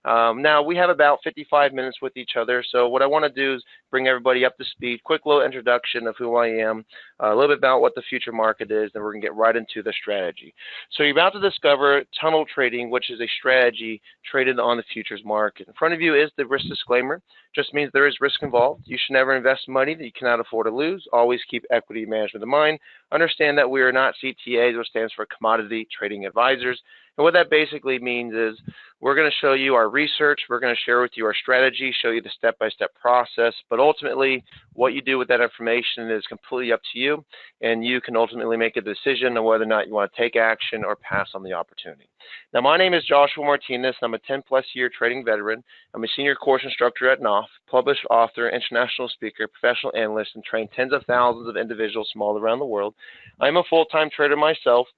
Now, we have about 55 minutes with each other, so what I want to do is bring everybody up to speed, quick little introduction of who I am, a little bit about what the future market is, and we're going to get right into the strategy. So you're about to discover tunnel trading, which is a strategy traded on the futures market. In front of you is the risk disclaimer. Just means there is risk involved. You should never invest money that you cannot afford to lose. Always keep equity management in mind. Understand that we are not CTAs, which stands for Commodity Trading Advisors. And what that basically means is we're going to show you our research, we're going to share with you our strategy, show you the step-by-step process, but ultimately what you do with that information is completely up to you, and you can ultimately make a decision on whether or not you want to take action or pass on the opportunity. Now, my name is Joshua Martinez. I'm a 10-plus year trading veteran. I'm a senior course instructor at NOF, published author, international speaker, professional analyst, and trained tens of thousands of individuals from all around the world. I'm a full-time trader myself.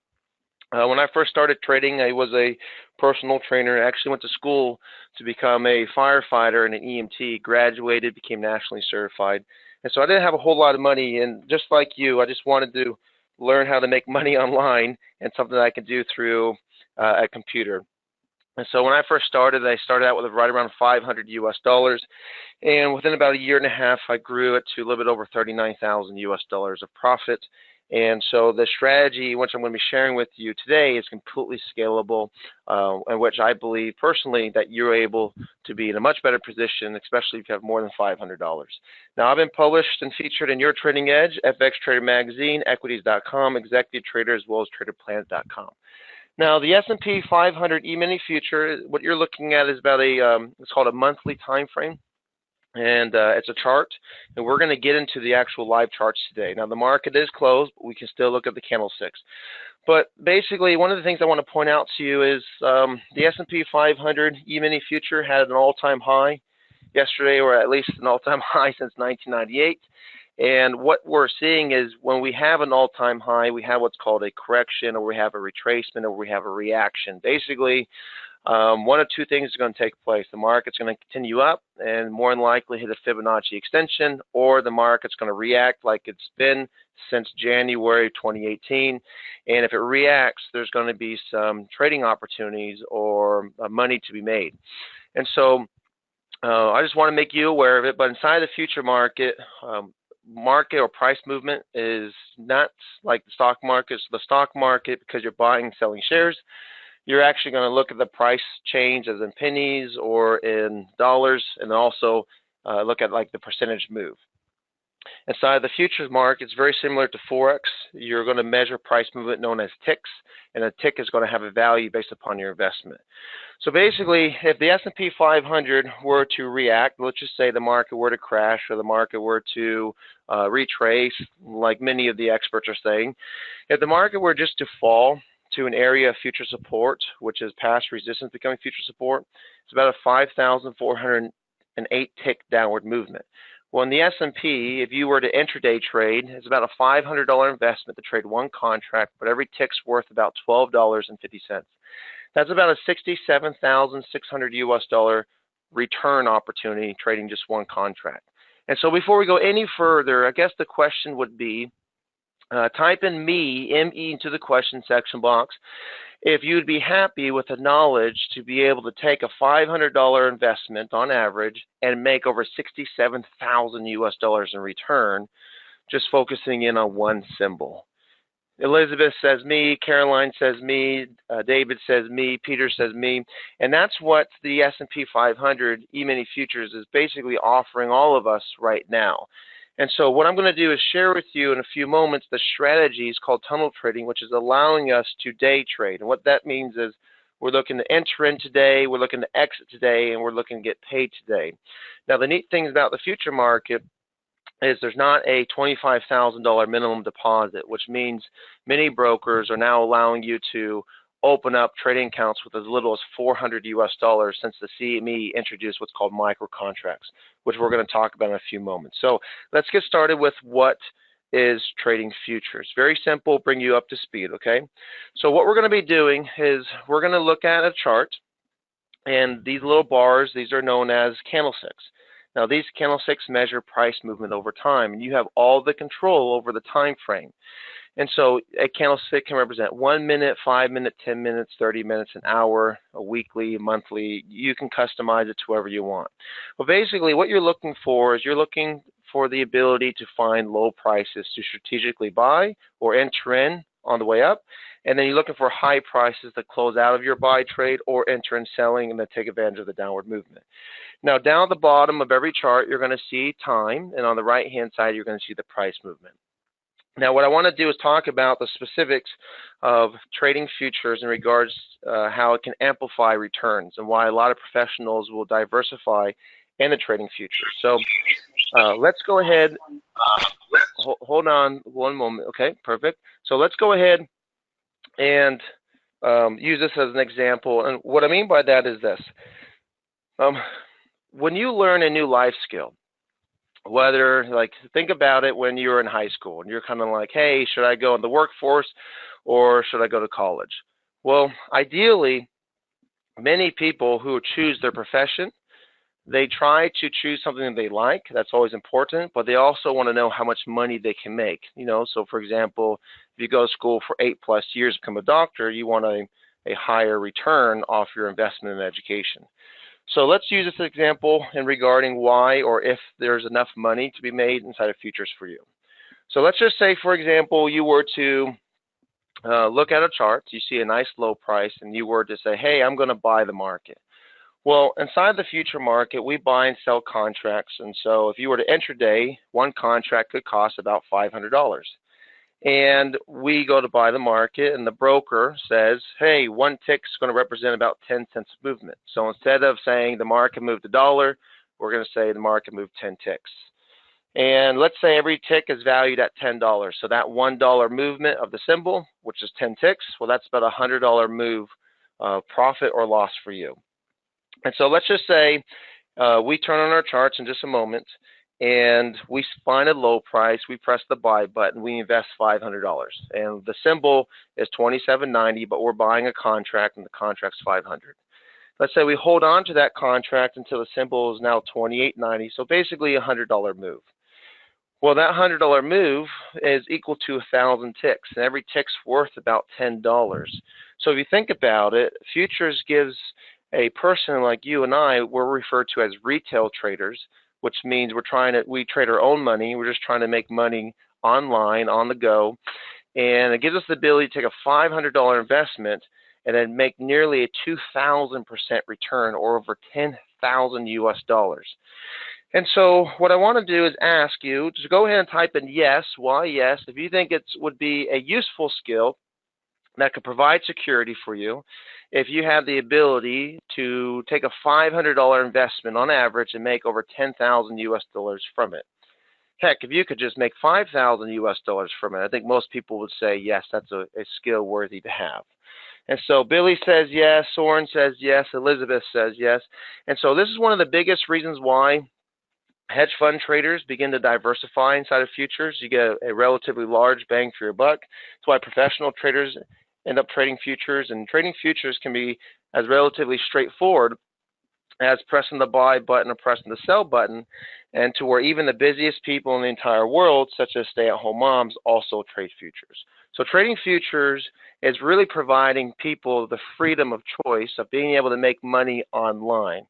When I first started trading, I was a personal trainer. I actually went to school to become a firefighter and an EMT, graduated, became nationally certified. And so I didn't have a whole lot of money, and just like you, I just wanted to learn how to make money online and something that I could do through a computer. And so when I first started, I started out with right around $500 US, and within about a year and a half, I grew it to a little bit over $39,000 US of profit. And so the strategy, which I'm going to be sharing with you today, is completely scalable, in which I believe personally that you're able to be in a much better position, especially if you have more than $500. Now, I've been published and featured in Your Trading Edge, FX Trader Magazine, Equities.com, Executive Trader, as well as TraderPlanet.com. Now, the S&P 500 E-mini future, what you're looking at is about it's called a monthly time frame. And it's a chart, and we're going to get into the actual live charts today. Now, the market is closed, but we can still look at the candlesticks. But basically, one of the things I want to point out to you is the S&P 500 E-mini future had an all-time high yesterday, or at least an all-time high since 1998. And what we're seeing is when we have an all-time high, we have what's called a correction, or we have a retracement, or we have a reaction. Basically, one of two things is going to take place. The market's going to continue up and more than likely hit a Fibonacci extension, or the market's going to react like it's been since January 2018. And if it reacts, there's going to be some trading opportunities or money to be made. And so I just want to make you aware of it. But inside the future market, market or price movement is not like the stock market. So the stock market, because you're buying and selling shares, you're actually going to look at the price change as in pennies or in dollars, and also look at like the percentage move. Inside the futures market, it's very similar to Forex. You're going to measure price movement known as ticks, and a tick is going to have a value based upon your investment. So basically, if the S&P 500 were to react, let's just say the market were to crash or the market were to retrace, like many of the experts are saying, if the market were just to fall to an area of future support, which is past resistance becoming future support, it's about a 5,408 tick downward movement. Well, in the S&P, if you were to intraday trade, it's about a $500 investment to trade one contract, but every tick's worth about $12.50. That's about a $67,600 US return opportunity trading just one contract. And so before we go any further, I guess the question would be, type in me, M-E, into the question section box if you'd be happy with the knowledge to be able to take a $500 investment on average and make over $67,000 US in return, just focusing in on one symbol. Elizabeth says me, Caroline says me, David says me, Peter says me, and that's what the S&P 500 E-mini futures is basically offering all of us right now. And so what I'm going to do is share with you in a few moments the strategies called tunnel trading, which is allowing us to day trade. And what that means is we're looking to enter in today, we're looking to exit today, and we're looking to get paid today. Now, the neat thing about the future market is there's not a $25,000 minimum deposit, which means many brokers are now allowing you to open up trading accounts with as little as $400 US since the CME introduced what's called micro contracts, which we're going to talk about in a few moments. So let's get started with what is trading futures. Very simple, bring you up to speed, okay? So what we're going to be doing is we're going to look at a chart, and these little bars, these are known as candlesticks. Now, these candlesticks measure price movement over time, and you have all the control over the time frame. And so a candlestick can represent 1 minute, 5 minutes, 10 minutes, 30 minutes, an hour, a weekly, monthly. You can customize it to whatever you want. But basically what you're looking for is you're looking for the ability to find low prices to strategically buy or enter in on the way up. And then you're looking for high prices to close out of your buy trade or enter in selling and then take advantage of the downward movement. Now, down at the bottom of every chart, you're going to see time, and on the right-hand side, you're going to see the price movement. Now, what I want to do is talk about the specifics of trading futures in regards how it can amplify returns and why a lot of professionals will diversify in the trading futures. So let's go ahead. Hold on one moment. Okay, perfect. So let's go ahead and use this as an example. And what I mean by that is this. When you learn a new life skill, whether, like, think about it when you were in high school and you're kind of like, hey, should I go in the workforce or should I go to college? Well, ideally, many people who choose their profession, they try to choose something that they like. That's always important, but they also want to know how much money they can make. You know, so for example, if you go to school for 8+ years to become a doctor, you want a higher return off your investment in education. So let's use this example in regarding why or if there's enough money to be made inside of futures for you. So let's just say, for example, you were to look at a chart, you see a nice low price, and you were to say, hey, I'm going to buy the market. Well, inside the future market, we buy and sell contracts. And so if you were to intraday, one contract could cost about $500. And we go to buy the market, and the broker says, hey, one tick is going to represent about 10 cents of movement. So instead of saying the market moved $1, we're going to say the market moved 10 ticks. And let's say every tick is valued at $10. So that $1 movement of the symbol, which is 10 ticks, well, that's about a $100 move profit or loss for you. And so let's just say we turn on our charts in just a moment, and we find a low price, we press the buy button, we invest $500. And the symbol is $27.90, but we're buying a contract, and the contract's $500. Let's say we hold on to that contract until the symbol is now $28.90, so basically a $100 move. Well, that $100 move is equal to 1,000 ticks, and every tick's worth about $10. So if you think about it, futures gives a person like you and I, we're referred to as retail traders, which means we trade our own money. We're just trying to make money online, on the go. And it gives us the ability to take a $500 investment and then make nearly a 2,000% return, or over 10,000 US dollars. And so what I want to do is ask you to go ahead and type in yes, why yes, if you think it would be a useful skill that could provide security for you, if you have the ability to take a $500 investment on average and make over 10,000 US dollars from it. Heck, if you could just make 5,000 US dollars from it, I think most people would say, yes, that's a skill worthy to have. And so Billy says yes, Soren says yes, Elizabeth says yes. And so this is one of the biggest reasons why hedge fund traders begin to diversify inside of futures. You get a relatively large bang for your buck. That's why professional traders end up trading futures, and trading futures can be as relatively straightforward as pressing the buy button or pressing the sell button, and to where even the busiest people in the entire world, such as stay-at-home moms, also trade futures. So trading futures is really providing people the freedom of choice of being able to make money online.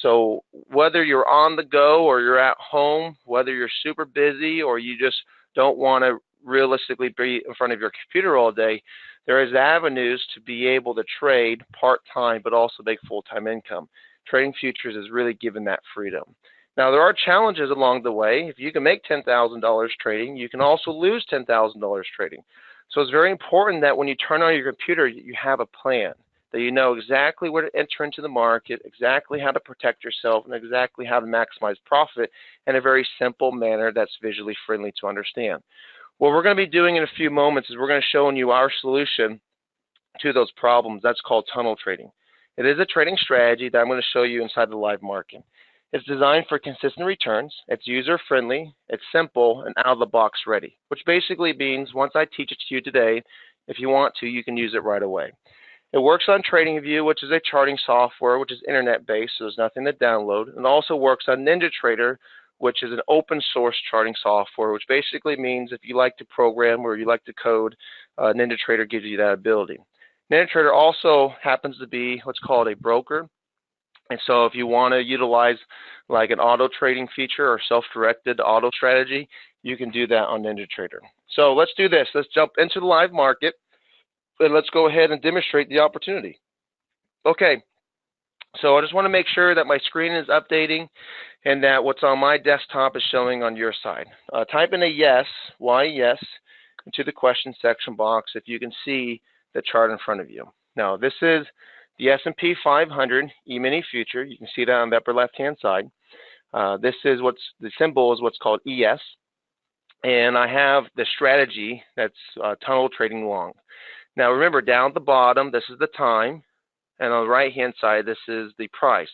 So whether you're on the go or you're at home, whether you're super busy or you just don't want to realistically be in front of your computer all day, there is avenues to be able to trade part-time but also make full-time income. Trading futures is really given that freedom. Now, there are challenges along the way. If you can make $10,000 trading, you can also lose $10,000 trading. So it's very important that when you turn on your computer, you have a plan, that you know exactly where to enter into the market, exactly how to protect yourself, and exactly how to maximize profit in a very simple manner that's visually friendly to understand. What we're going to be doing in a few moments is we're going to show you our solution to those problems. That's called tunnel trading. It is a trading strategy that I'm going to show you inside the live market. It's designed for consistent returns. It's user-friendly, it's simple, and out-of-the-box ready, which basically means once I teach it to you today, if you want to, you can use it right away. It works on TradingView, which is a charting software, which is internet-based, so there's nothing to download. And it also works on NinjaTrader, which is an open source charting software, which basically means if you like to program or you like to code, NinjaTrader gives you that ability. NinjaTrader also happens to be what's called a broker. And so if you want to utilize like an auto trading feature or self-directed auto strategy, you can do that on NinjaTrader. So let's do this. Let's jump into the live market and let's go ahead and demonstrate the opportunity. Okay, so I just want to make sure that my screen is updating and that what's on my desktop is showing on your side. Type in a yes, why yes, into the question section box if you can see the chart in front of you. Now this is the S&P 500 E-mini future. You can see that on the upper left-hand side. This is the symbol is what's called ES. And I have the strategy that's tunnel trading long. Now remember, down at the bottom, this is the time. And on the right-hand side, this is the price.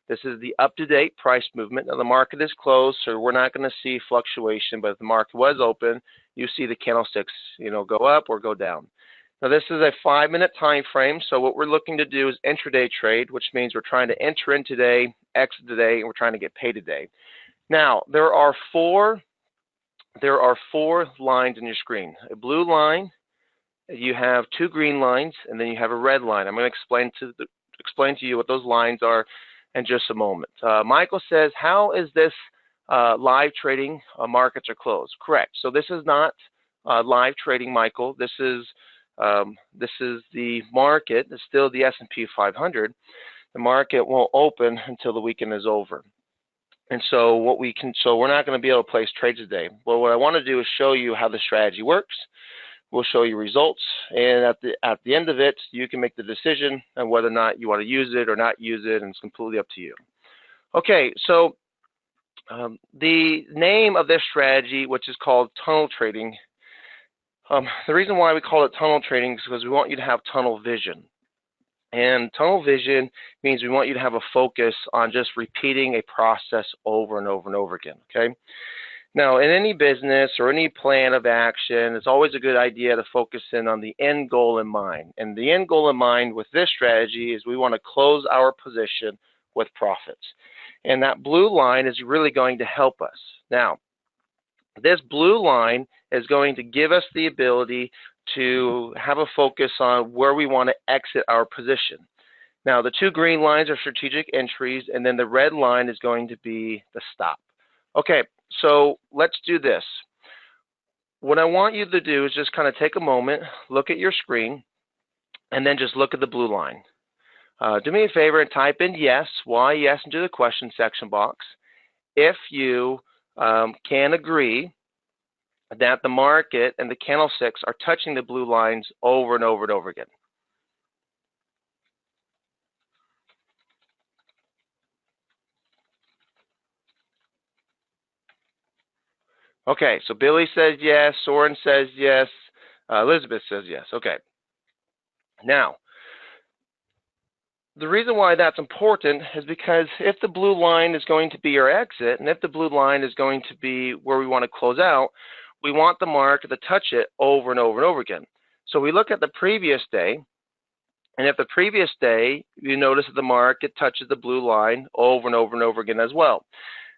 This is the up-to-date price movement. Now the market is closed, so we're not going to see fluctuation. But if the market was open, you see the candlesticks, go up or go down. Now this is a 5-minute time frame, so what we're looking to do is intraday trade, which means we're trying to enter in today, exit today, and we're trying to get paid today. Now there are four lines on your screen. A blue line, you have two green lines, and then you have a red line. I'm going to explain to you what those lines are in just a moment. Michael says, how is this live trading? Markets are closed. Correct. So this is not live trading, Michael. This is the market. It's still the S&P 500. The market won't open until the weekend is over. And so we're not going to be able to place trades today. Well, what I want to do is show you how the strategy works. We'll show you results, and at the end of it, you can make the decision on whether or not you want to use it or not use it, and it's completely up to you. Okay, so the name of this strategy, which is called tunnel trading, the reason why we call it tunnel trading is because we want you to have tunnel vision. And tunnel vision means we want you to have a focus on just repeating a process over and over and over again, okay? Now, in any business or any plan of action, it's always a good idea to focus in on the end goal in mind. And the end goal in mind with this strategy is we want to close our position with profits. And that blue line is really going to help us. Now, this blue line is going to give us the ability to have a focus on where we want to exit our position. Now, the two green lines are strategic entries, and then the red line is going to be the stop. Okay, so let's do this. What I want you to do is just kind of take a moment, look at your screen, and then just look at the blue line. Do me a favor and type in yes, why yes, into the question section box. If you can agree that the market and the candlesticks are touching the blue lines over and over and over again. Okay, so Billy says yes, Soren says yes, Elizabeth says yes. Okay. Now, the reason why that's important is because if the blue line is going to be our exit, and if the blue line is going to be where we want to close out, we want the market to touch it over and over and over again. So we look at the previous day, and if the previous day, you notice that the market touches the blue line over and over and over again as well.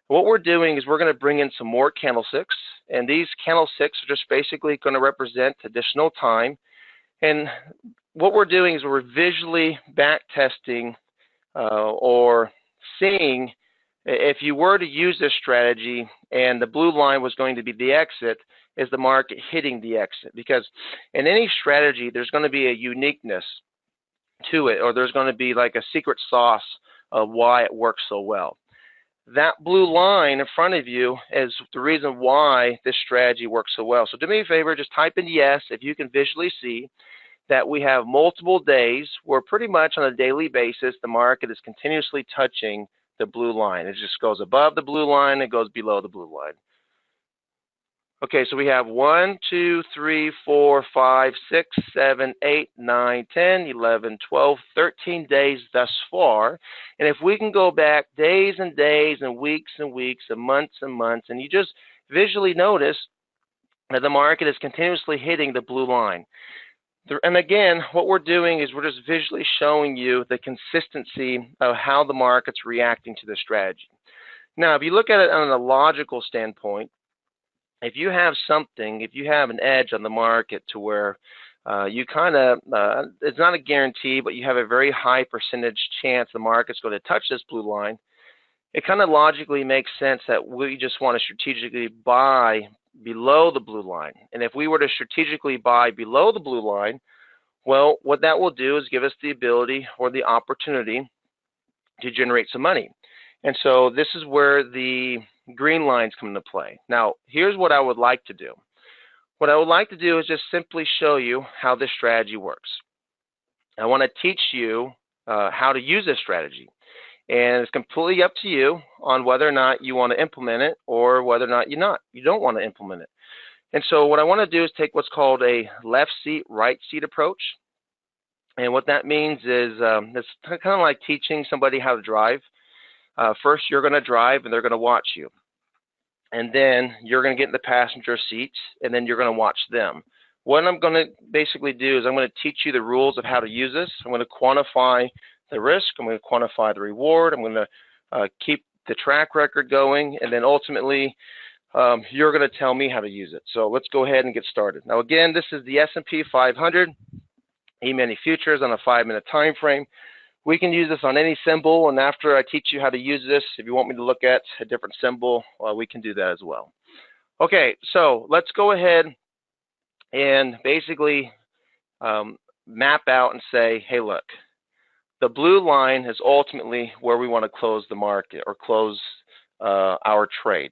What we're doing is we're going to bring in some more candlesticks, and these candlesticks are just basically going to represent additional time. And what we're doing is we're visually back testing or seeing if you were to use this strategy and the blue line was going to be the exit, is the market hitting the exit? Because in any strategy, there's going to be a uniqueness to it, or there's going to be like a secret sauce of why it works so well. That blue line in front of you is the reason why this strategy works so well. So do me a favor, just type in yes if you can visually see that we have multiple days where pretty much on a daily basis, the market is continuously touching the blue line. It just goes above the blue line, it goes below the blue line. Okay, so we have 1, 2, 3, 4, 5, 6, 7, 8, 9, 10, 11, 12, 13 days thus far. And if we can go back days and days and weeks and months, and you just visually notice that the market is continuously hitting the blue line. And again, what we're doing is we're just visually showing you the consistency of how the market's reacting to the strategy. Now, if you look at it on a logical standpoint, if you have an edge on the market to where you kind of, it's not a guarantee, but you have a very high percentage chance the market's going to touch this blue line, it kind of logically makes sense that we just want to strategically buy below the blue line. And if we were to strategically buy below the blue line, well, what that will do is give us the ability or the opportunity to generate some money. And so this is where the green lines come into play. Now, here's what I would like to do. What I would like to do is just simply show you how this strategy works. I want to teach you how to use this strategy. And it's completely up to you on whether or not you want to implement it or whether or not you don't want to implement it. And so what I want to do is take what's called a left seat, right seat approach. And what that means is it's kind of like teaching somebody how to drive. First, you're going to drive and they're going to watch you. And then you're going to get in the passenger seats and then you're going to watch them. What I'm going to basically do is I'm going to teach you the rules of how to use this. I'm going to quantify the risk. I'm going to quantify the reward. I'm going to keep the track record going. And then ultimately, you're going to tell me how to use it. So let's go ahead and get started. Now, again, this is the S&P 500 E-mini futures on a 5-minute time frame. We can use this on any symbol, and after I teach you how to use this, if you want me to look at a different symbol, we can do that as well. Okay, so let's go ahead and basically map out and say, hey, look, the blue line is ultimately where we want to close the market or close our trade.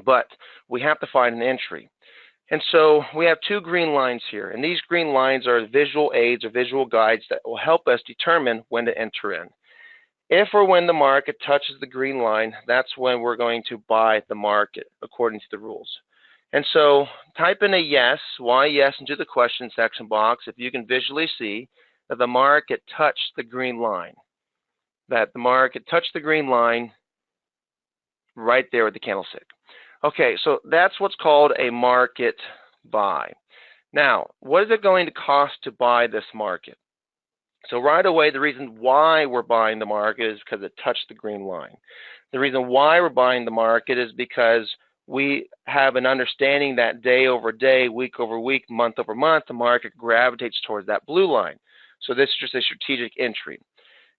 But we have to find an entry. And so we have two green lines here, and these green lines are visual aids or visual guides that will help us determine when to enter in. If or when the market touches the green line, that's when we're going to buy the market according to the rules. And so type in a yes, why yes, into the question section box if you can visually see that the market touched the green line, that the market touched the green line right there with the candlestick. Okay, so that's what's called a market buy. Now, what is it going to cost to buy this market? So right away, the reason why we're buying the market is because it touched the green line. The reason why we're buying the market is because we have an understanding that day over day, week over week, month over month, the market gravitates towards that blue line. So this is just a strategic entry.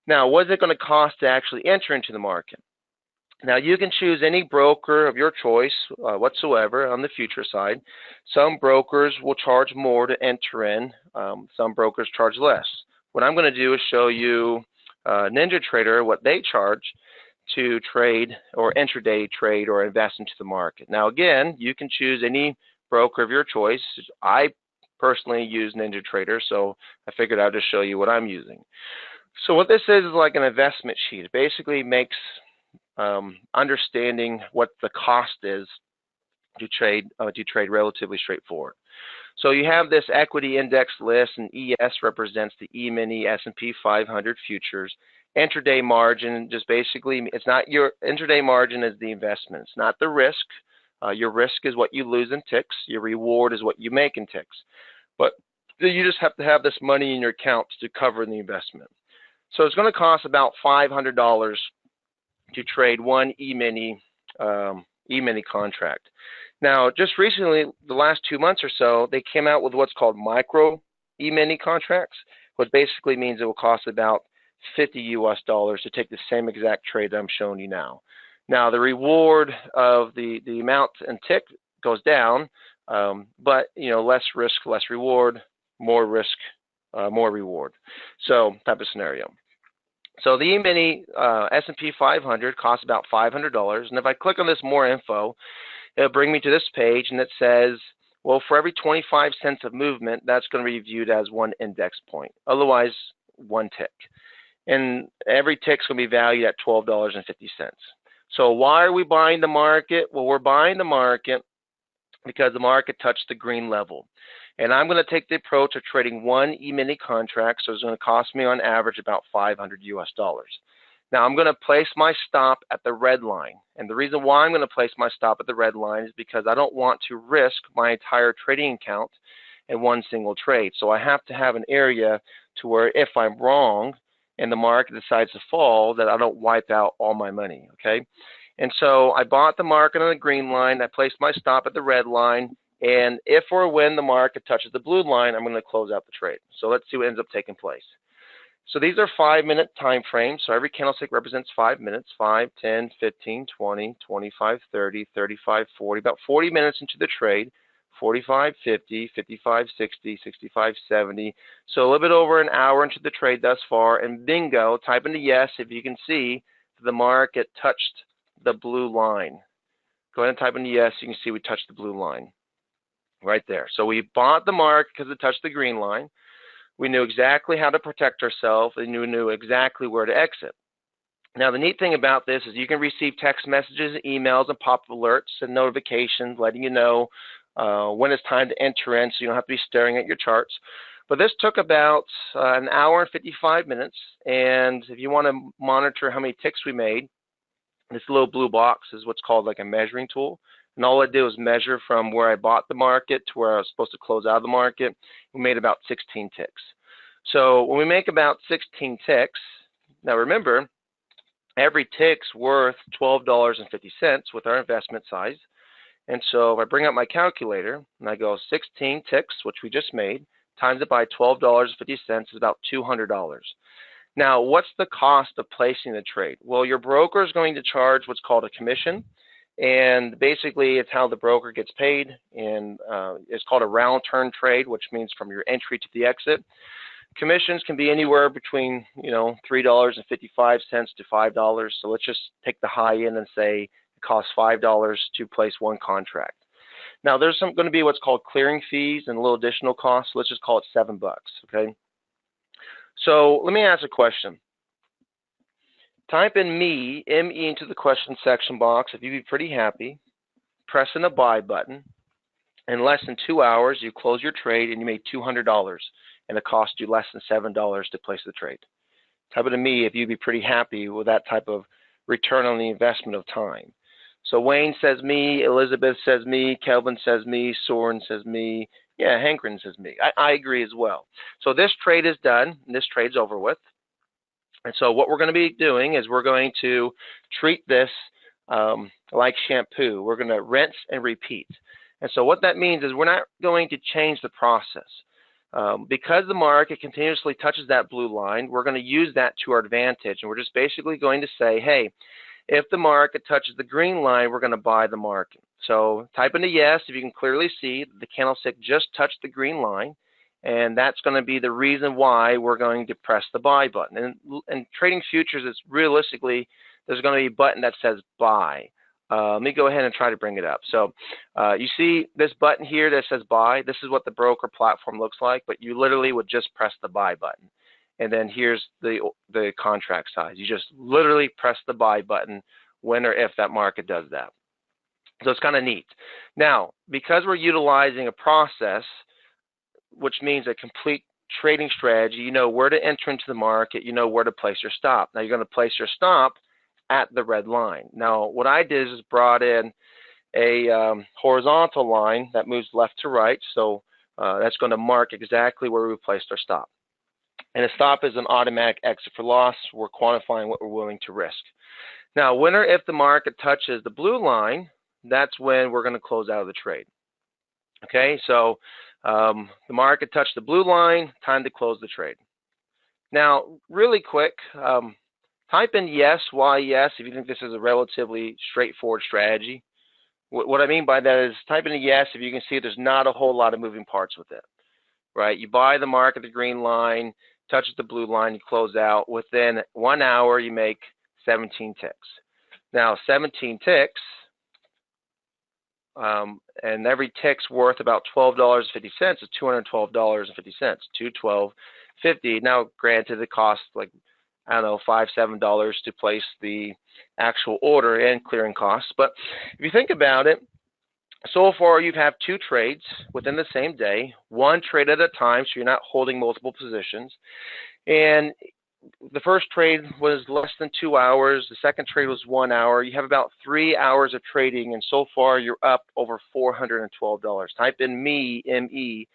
Now, what is it going to cost to actually enter into the market? Now, you can choose any broker of your choice whatsoever on the future side. Some brokers will charge more to enter in. Some brokers charge less. What I'm going to do is show you NinjaTrader, what they charge to trade or intraday trade or invest into the market. Now, again, you can choose any broker of your choice. I personally use NinjaTrader, so I figured I'd just show you what I'm using. So what this is like an investment sheet. It basically makes understanding what the cost is to trade relatively straightforward. So you have this equity index list, and ES represents the E-mini S&P 500 futures. Intraday margin just basically, it's not your intraday margin is the investment. It's not the risk. Your risk is what you lose in ticks. Your reward is what you make in ticks. But you just have to have this money in your account to cover the investment. So it's going to cost about $500 to trade one E-mini contract. Now, just recently, the last 2 months or so, they came out with what's called micro E-mini contracts, which basically means it will cost about $50 US to take the same exact trade that I'm showing you now. Now, the reward of the amount and tick goes down, but less risk, less reward, more risk, more reward. So type of scenario. So the E-mini S&P 500 costs about $500, and if I click on this more info, it'll bring me to this page, and it says, well, for every 25 cents of movement, that's going to be viewed as one index point, otherwise one tick. And every tick's going to be valued at $12.50. So why are we buying the market? Well, we're buying the market because the market touched the green level. And I'm going to take the approach of trading one E-mini contract, so it's going to cost me on average about $500 US. Now I'm going to place my stop at the red line. And the reason why I'm going to place my stop at the red line is because I don't want to risk my entire trading account in one single trade. So I have to have an area to where if I'm wrong and the market decides to fall, that I don't wipe out all my money, okay? And so I bought the market on the green line, I placed my stop at the red line, and if or when the market touches the blue line, I'm going to close out the trade. So let's see what ends up taking place. So these are 5-minute time frames. So every candlestick represents 5 minutes, 5, 10, 15, 20, 25, 30, 35, 40, about 40 minutes into the trade, 45, 50, 55, 60, 65, 70. So a little bit over an hour into the trade thus far, and bingo, type into yes if you can see the market touched the blue line. Go ahead and type into yes, you can see we touched the blue line right there. So we bought the market because it touched the green line. We knew exactly how to protect ourselves, and we knew exactly where to exit. Now, the neat thing about this is you can receive text messages, emails, and pop-up alerts and notifications letting you know when it's time to enter in, so you don't have to be staring at your charts. But this took about an hour and 55 minutes, and if you want to monitor how many ticks we made, this little blue box is what's called like a measuring tool. And all I did was measure from where I bought the market to where I was supposed to close out of the market. We made about 16 ticks. So when we make about 16 ticks, now remember, every tick's worth $12.50 with our investment size. And so if I bring up my calculator and I go 16 ticks, which we just made, times it by $12.50 is about $200. Now, what's the cost of placing the trade? Well, your broker is going to charge what's called a commission. And basically, it's how the broker gets paid, and it's called a round turn trade, which means from your entry to the exit. Commissions can be anywhere between, $3.55 to $5. So let's just take the high end and say it costs $5 to place one contract. Now, there's going to be what's called clearing fees and a little additional costs. So let's just call it $7, okay? So let me ask a question. Type in me, M-E, into the question section box if you'd be pretty happy, pressing the buy button. In less than 2 hours, you close your trade and you made $200, and it cost you less than $7 to place the trade. Type it in me if you'd be pretty happy with that type of return on the investment of time. So Wayne says me, Elizabeth says me, Kelvin says me, Soren says me, yeah, Hankrin says me. I agree as well. So this trade is done, and this trade's over with. And so what we're going to be doing is we're going to treat this like shampoo. We're going to rinse and repeat. And so what that means is we're not going to change the process. Because the market continuously touches that blue line, we're going to use that to our advantage. And we're just basically going to say, hey, if the market touches the green line, we're going to buy the market. So type into yes if you can clearly see the candlestick just touched the green line. And that's going to be the reason why we're going to press the buy button. And trading futures, it's realistically, there's going to be a button that says buy. Let me go ahead and try to bring it up. So you see this button here that says buy. This is what the broker platform looks like, but you literally would just press the buy button. And then here's the contract size. You just literally press the buy button when or if that market does that. So it's kind of neat. Now, because we're utilizing a process, which means a complete trading strategy, you know where to enter into the market, you know where to place your stop. Now you're going to place your stop at the red line. Now what I did is brought in a horizontal line that moves left to right, so that's going to mark exactly where we placed our stop. And a stop is an automatic exit for loss. We're quantifying what we're willing to risk. Now when or if the market touches the blue line, that's when we're going to close out of the trade. Okay, so the market touched the blue line, time to close the trade. Now, really quick, type in yes, why yes, if you think this is a relatively straightforward strategy. What I mean by that is type in a yes if you can see there's not a whole lot of moving parts with it, right? You buy the market, the green line, touches the blue line, you close out. Within 1 hour, you make 17 ticks. Now, 17 ticks, and every tick's worth about $12.50. It's $212.50. $212.50. Now, granted, it costs like, I don't know, $5, $7 to place the actual order and clearing costs. But if you think about it, so far you've had 2 trades within the same day, 1 trade at a time, so you're not holding multiple positions. And the first trade was less than 2 hours. The second trade was 1 hour. You have about 3 hours of trading, and so far you're up over $412. Type in me, M-E,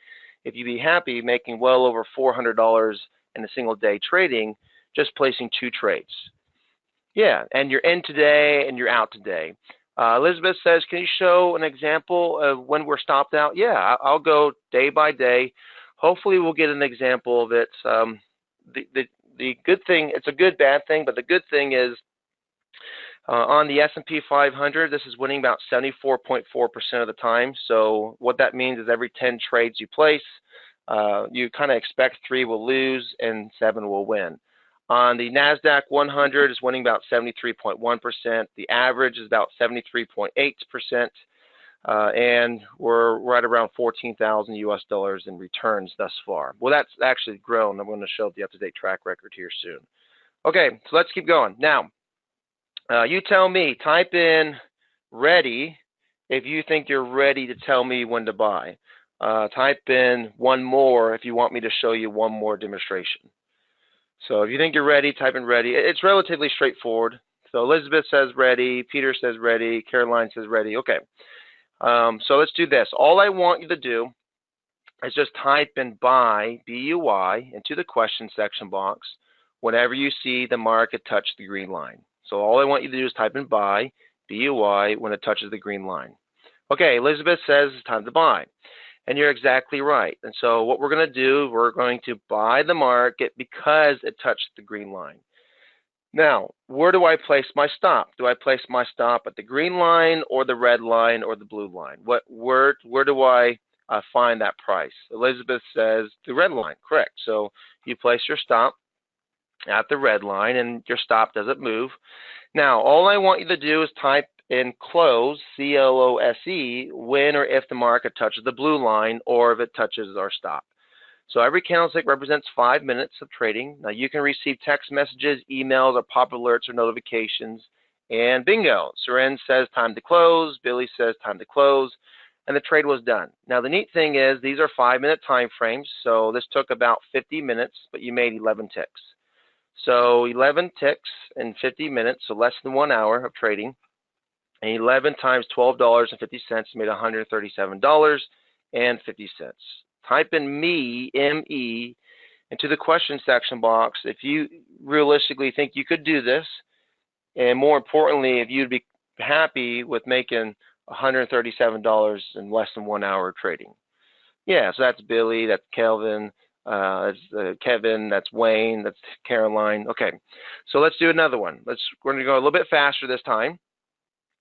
if you'd be happy making well over $400 in a single day trading, just placing 2 trades. Yeah, and you're in today and you're out today. Elizabeth says, can you show an example of when we're stopped out? Yeah, I'll go day by day. Hopefully we'll get an example of it. The good thing, it's a good bad thing, but the good thing is on the S&P 500, this is winning about 74.4% of the time. So what that means is every 10 trades you place, you kind of expect 3 will lose and 7 will win. On the NASDAQ 100 is winning about 73.1%. The average is about 73.8%. And we're right around 14,000 US dollars in returns thus far. Well, that's actually grown. I'm going to show the up-to-date track record here soon. Okay, so let's keep going. Now, you tell me, type in ready if you think you're ready to tell me when to buy. Type in one more if you want me to show you one more demonstration. So if you think you're ready, type in ready. It's relatively straightforward. So Elizabeth says ready, Peter says ready, Caroline says ready. Okay, so let's do this. All I want you to do is just type in buy, B-U-Y, into the question section box whenever you see the market touch the green line. So all I want you to do is type in buy, B-U-Y, when it touches the green line. Okay, Elizabeth says it's time to buy. And you're exactly right. And so what we're going to do, we're going to buy the market because it touched the green line. Now, where do I place my stop? Do I place my stop at the green line or the red line or the blue line? Where do I find that price? Elizabeth says the red line. Correct. So you place your stop at the red line and your stop doesn't move. Now, all I want you to do is type in close, C-L-O-S-E, when or if the market touches the blue line or if it touches our stop. So every candlestick represents 5 minutes of trading. Now you can receive text messages, emails, or pop alerts or notifications. And bingo, Seren says time to close, Billy says time to close, and the trade was done. Now the neat thing is these are 5-minute time frames, so this took about 50 minutes, but you made 11 ticks. So 11 ticks in 50 minutes, so less than 1 hour of trading. And 11 times $12.50 made $137.50. Type in me, M-E, into the question section box if you realistically think you could do this, and more importantly, if you'd be happy with making $137 in less than 1 hour of trading. Yeah, so that's Billy, that's Kelvin, that's Kevin, that's Wayne, that's Caroline. Okay, so let's do another one. We're going to go a little bit faster this time.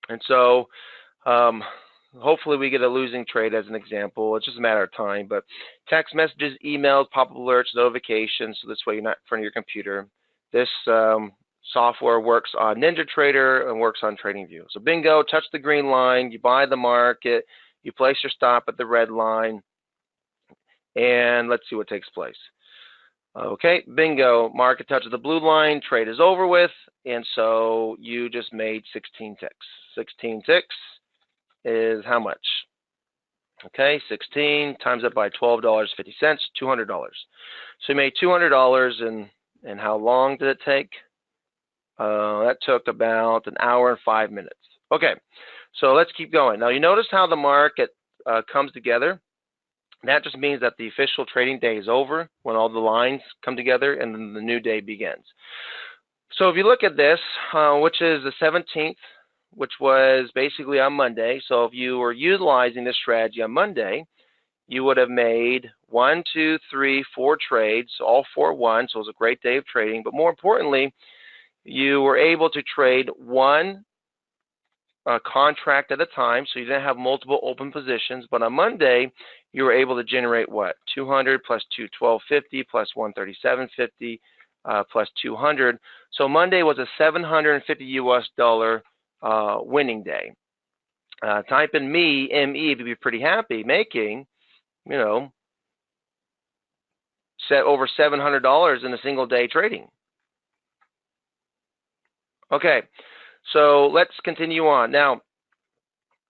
And so hopefully we get a losing trade as an example. It's just a matter of time. But text messages, emails, pop-up alerts, notifications, so this way you're not in front of your computer. This software works on NinjaTrader and works on TradingView. So bingo, touch the green line, you buy the market, you place your stop at the red line, and let's see what takes place. Okay, bingo, market touches the blue line, trade is over with, and so you just made 16 ticks. 16 ticks is how much? Okay, 16 times it by $12.50, $200. So you made $200, and how long did it take? That took about 1 hour and 5 minutes. Okay, so let's keep going. Now you notice how the market comes together. That just means that the official trading day is over when all the lines come together and then the new day begins. So if you look at this, which is the 17th, which was basically on Monday. So if you were utilizing this strategy on Monday, you would have made 1, 2, 3, 4 trades, all 4 won. So it was a great day of trading. But more importantly, you were able to trade one contract at a time, so you didn't have multiple open positions. But on Monday, you were able to generate what? 200 plus 212.50 plus 137.50 plus 200. So Monday was a 750 US dollar winning day. Type in me, M-E, you'd be pretty happy making, you know, over $700 in a single day trading. Okay, so let's continue on. Now,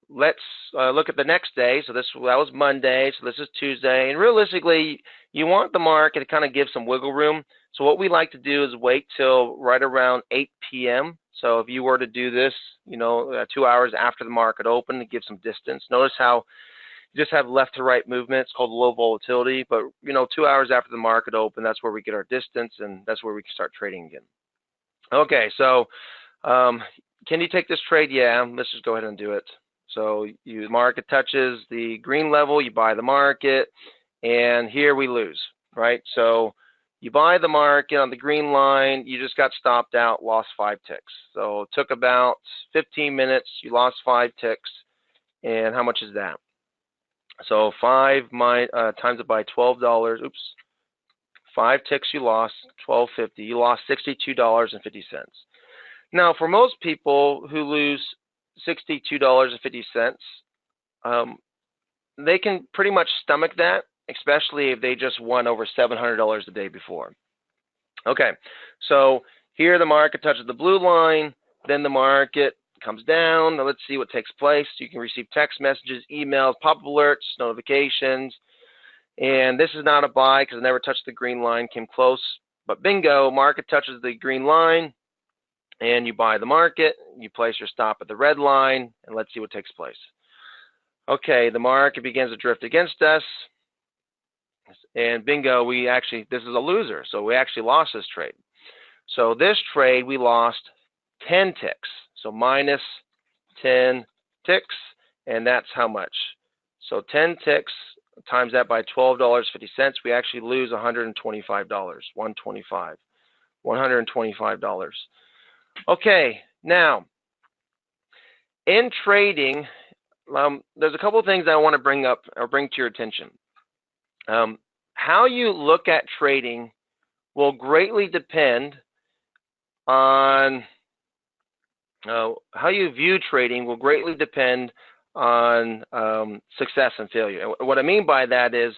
let's look at the next day. So that was Monday, so this is Tuesday. And realistically, you want the market to kind of give some wiggle room. So what we like to do is wait till right around 8 p.m. So if you were to do this, you know, 2 hours after the market opened to give some distance. Notice how You just have left to right movement. It's called low volatility. But 2 hours after the market open, that's where we get our distance, and that's where we can start trading again. Okay, so can you take this trade? Yeah, let's just go ahead and do it. So the market touches the green level, you buy the market, and here we lose, right? So you buy the market on the green line, you just got stopped out, lost 5 ticks. So it took about 15 minutes, you lost 5 ticks, and how much is that? So 5 times it by $12, oops, 5 ticks you lost, $12.50, you lost $62.50. Now, for most people who lose $62.50, they can pretty much stomach that, especially if they just won over $700 the day before. Okay, so here the market touches the blue line, then the market comes down. Now let's see what takes place. You can receive text messages, emails, pop-up alerts, notifications, and this is not a buy because it never touched the green line, came close, but bingo, market touches the green line, and you buy the market, you place your stop at the red line, and let's see what takes place. Okay, the market begins to drift against us, and bingo, this is a loser, so we actually lost this trade. So this trade, we lost 10 ticks, so minus 10 ticks, and that's how much? So 10 ticks times that by $12.50, we actually lose $125, $125. Okay, now, in trading, there's a couple of things I want to bring up or bring to your attention. How you look at trading will greatly depend on how you view trading will greatly depend on success and failure. And what I mean by that is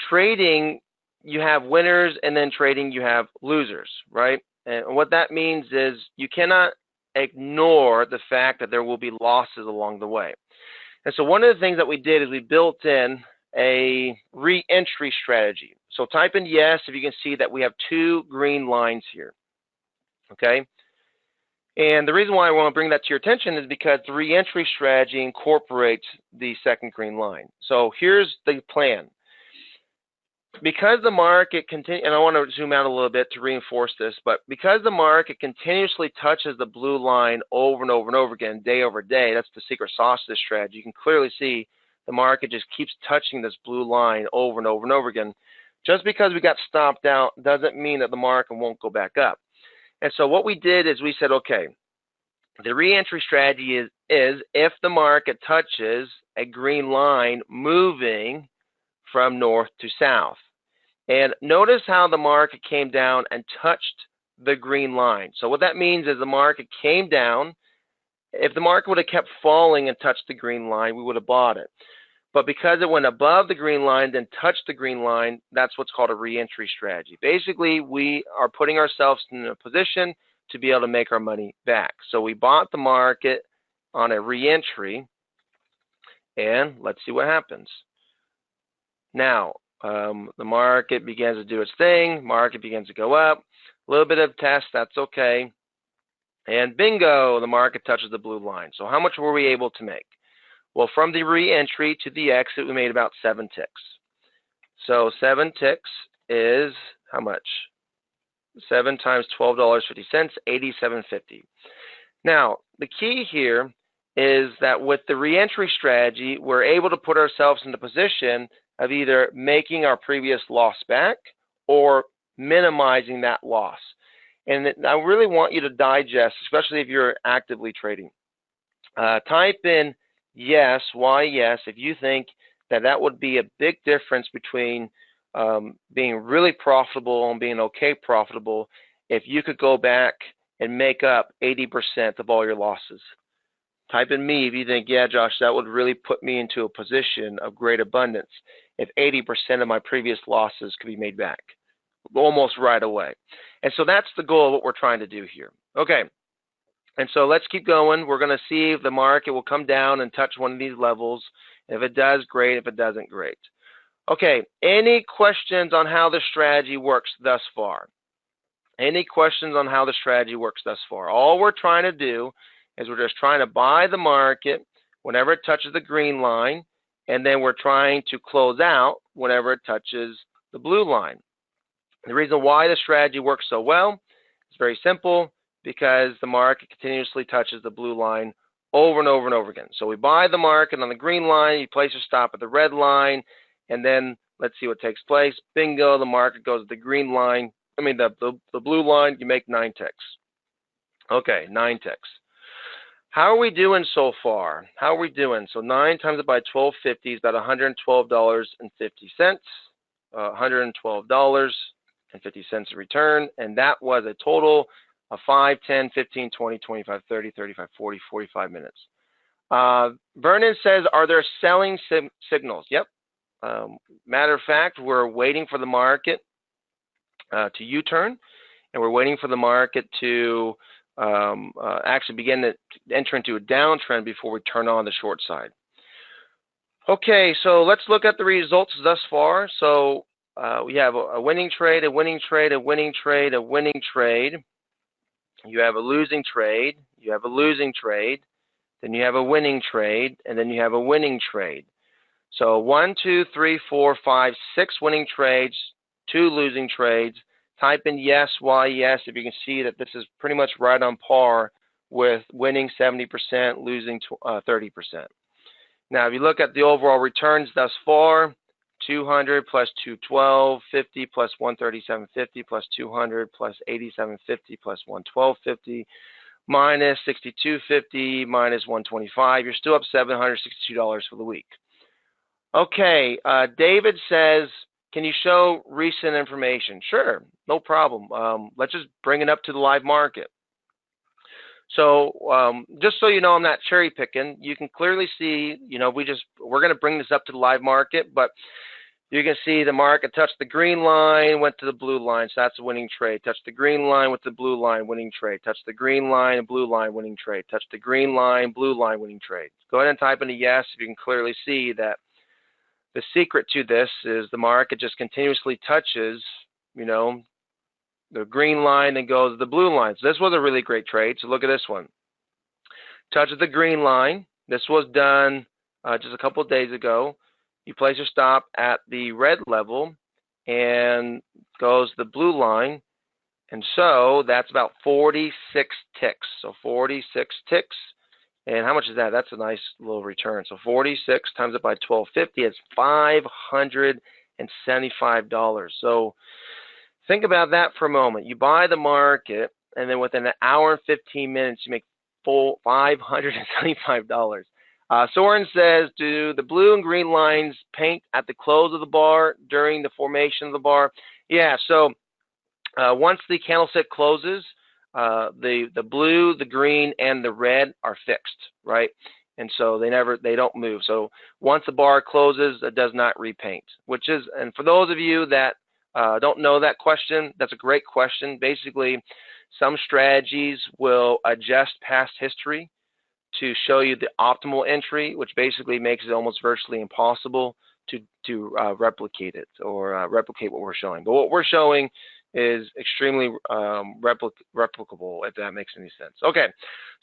trading, you have winners, and then trading, you have losers, right? And what that means is you cannot ignore the fact that there will be losses along the way. And so one of the things that we did is we built in a re-entry strategy. So type in yes if you can see that we have 2 green lines here, okay? And the reason why I want to bring that to your attention is because the re-entry strategy incorporates the second green line. So here's the plan. Because the market and I want to zoom out a little bit to reinforce this, but because the market continuously touches the blue line over and over and over again, day over day, that's the secret sauce of this strategy. You can clearly see the market just keeps touching this blue line over and over and over again. Just because we got stopped out doesn't mean that the market won't go back up. And so what we did is we said, okay, the re-entry strategy is if the market touches a green line moving from north to south. And notice how the market came down and touched the green line. So what that means is the market came down. If the market would have kept falling and touched the green line, we would have bought it. But because it went above the green line, then touched the green line, that's what's called a re-entry strategy. Basically, we are putting ourselves in a position to be able to make our money back. So we bought the market on a re-entry, and let's see what happens. Now, the market begins to do its thing. Market begins to go up. A little bit of test, that's okay. And bingo, the market touches the blue line. So how much were we able to make? Well, from the re-entry to the exit, we made about 7 ticks. So 7 ticks is how much? 7 times $12.50, $87.50. Now, the key here is that with the re-entry strategy, we're able to put ourselves in the position of either making our previous loss back or minimizing that loss. And I really want you to digest, especially if you're actively trading. Type in yes, why yes, if you think that that would be a big difference between being really profitable and being okay profitable if you could go back and make up 80% of all your losses. Type in me if you think, yeah, Josh, that would really put me into a position of great abundance if 80% of my previous losses could be made back almost right away. And so that's the goal of what we're trying to do here. Okay, and so let's keep going. We're going to see if the market will come down and touch one of these levels. If it does, great. If it doesn't, great. Okay, any questions on how the strategy works thus far? Any questions on how the strategy works thus far? All we're trying to do is we're just trying to buy the market whenever it touches the green line, and then we're trying to close out whenever it touches the blue line. The reason why the strategy works so well is very simple, because the market continuously touches the blue line over and over and over again. So we buy the market on the green line, you place your stop at the red line, and then let's see what takes place. Bingo, the market goes to the green line, the blue line, you make 9 ticks. Okay, 9 ticks. How are we doing so far? How are we doing? So 9 times it by 12.50 is about $112.50. $112.50 in return, and that was a total of 5, 10, 15, 20, 25, 30, 35, 40, 45 minutes. Vernon says, are there selling signals? Yep. Matter of fact, we're waiting for the market to U-turn, and we're waiting for the market to actually begin to enter into a downtrend before we turn on the short side. Okay, so let's look at the results thus far. So we have a winning trade, a winning trade, a winning trade, a winning trade. You have a losing trade, you have a losing trade, then you have a winning trade, and then you have a winning trade. So 1, 2, 3, 4, 5, 6 winning trades, 2 losing trades. Type in yes, why yes, if you can see that this is pretty much right on par with winning 70%, losing 30%. Now, if you look at the overall returns thus far, 200 plus 212, 50 plus 137.50 plus 200 plus 87.50 plus 112.50 minus 62.50 minus 125. You're still up $762 for the week. Okay, David says, can you show recent information? Sure, no problem. Let's just bring it up to the live market. So just so you know, I'm not cherry picking. You can clearly see, we're going to bring this up to the live market, but you can see the market touched the green line, went to the blue line, so that's a winning trade. Touched the green line with the blue line, winning trade. Touched the green line and blue line, winning trade. Touched the green line, blue line, winning trade. Go ahead and type in a yes if you can clearly see that the secret to this is the market just continuously touches, the green line and goes to the blue line. So this was a really great trade. So look at this one. Touches the green line. This was done just a couple of days ago. You place your stop at the red level and goes to the blue line. And so that's about 46 ticks. So 46 ticks. And how much is that? That's a nice little return. So 46 times it by 12.50 is $575. So think about that for a moment. You buy the market, and then within an hour and 15 minutes, you make full $575. Soren says, do the blue and green lines paint at the close of the bar during the formation of the bar? Yeah, so once the candlestick closes, the blue, the green, and the red are fixed, right? And so they don't move. So once the bar closes, it does not repaint, and for those of you that don't know that question, that's a great question. Basically, some strategies will adjust past history to show you the optimal entry, which basically makes it almost virtually impossible to replicate it or replicate what we're showing. But what we're showing is extremely replicable, if that makes any sense. Okay,